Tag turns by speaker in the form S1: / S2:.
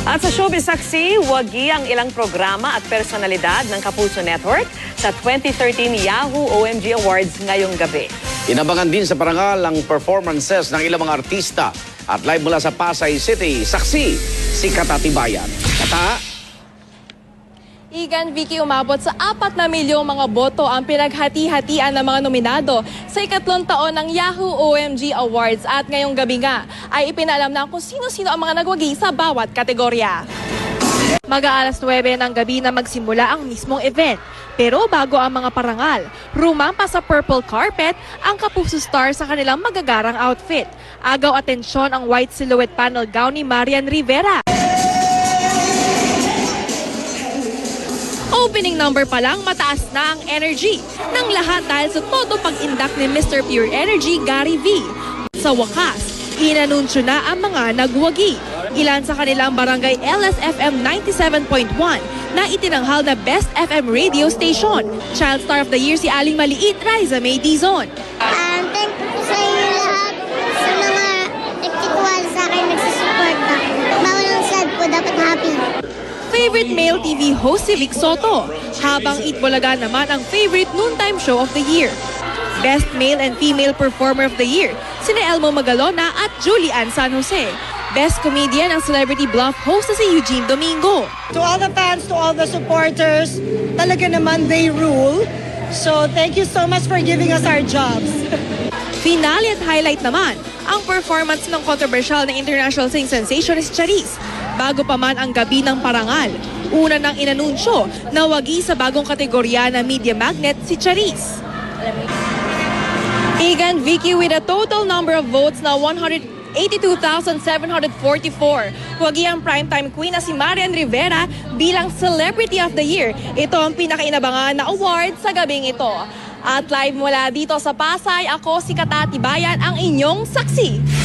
S1: At sa Showbiz Saksi, wagi ang ilang programa at personalidad ng Kapuso Network sa 2013 Yahoo OMG Awards ngayong gabi.
S2: Inabangan din sa parangal ang performances ng ilang mga artista. At live mula sa Pasay City, saksi si Kata Tibayan. Kata?
S3: Igan, Vicky, umabot sa 4 na milyong mga boto ang pinaghati-hatian ng mga nominado sa ikatlong taon ng Yahoo OMG Awards. At ngayong gabi nga ay ipinalam na kung sino-sino ang mga nagwagi sa bawat kategorya. Mag-aalas 9 ng gabi na magsimula ang mismong event. Pero bago ang mga parangal, rumampa sa purple carpet ang Kapuso star sa kanilang magagarang outfit. Agaw atensyon ang white silhouette panel gown ni Marian Rivera. Opening number pa lang, mataas na ang energy ng lahat dahil sa todo pag-indak ni Mr. Pure Energy, Gary V. Sa wakas, inanunsyo na ang mga nagwagi. Ilan sa kanilang barangay LSFM 97.1 na itinanghal na Best FM Radio Station. Child Star of the Year si Aling Maliit, Riza May Dizon.
S4: Thankful sa inyo lahat sa mga nagtitiwala sa akin, nagsusuporta. Bawal ang sad po, dapat happy.
S3: Favorite male TV host si Vic Soto, habang Itbulaga naman ang favorite noontime show of the year. Best male and female performer of the year, sina Elmo Magalona at Julian San Jose. Best comedian ang Celebrity Bluff host na si Eugene Domingo.
S5: To all the fans, to all the supporters, talaga naman they rule. So thank you so much for giving us our jobs.
S3: Finale at highlight naman ang performance ng controversial na international sing sensation si Charisse. Bago pa man ang gabi ng parangal, una nang inanunsyo na wagi sa bagong kategorya na media magnet si Charisse. Igan, Vicky, with a total number of votes na 182,744. Wagi ang primetime queen na si Marian Rivera bilang Celebrity of the Year. Ito ang pinakainabangan na award sa gabing ito. At live mula dito sa Pasay, ako si Kata Tibayan, ang inyong saksi.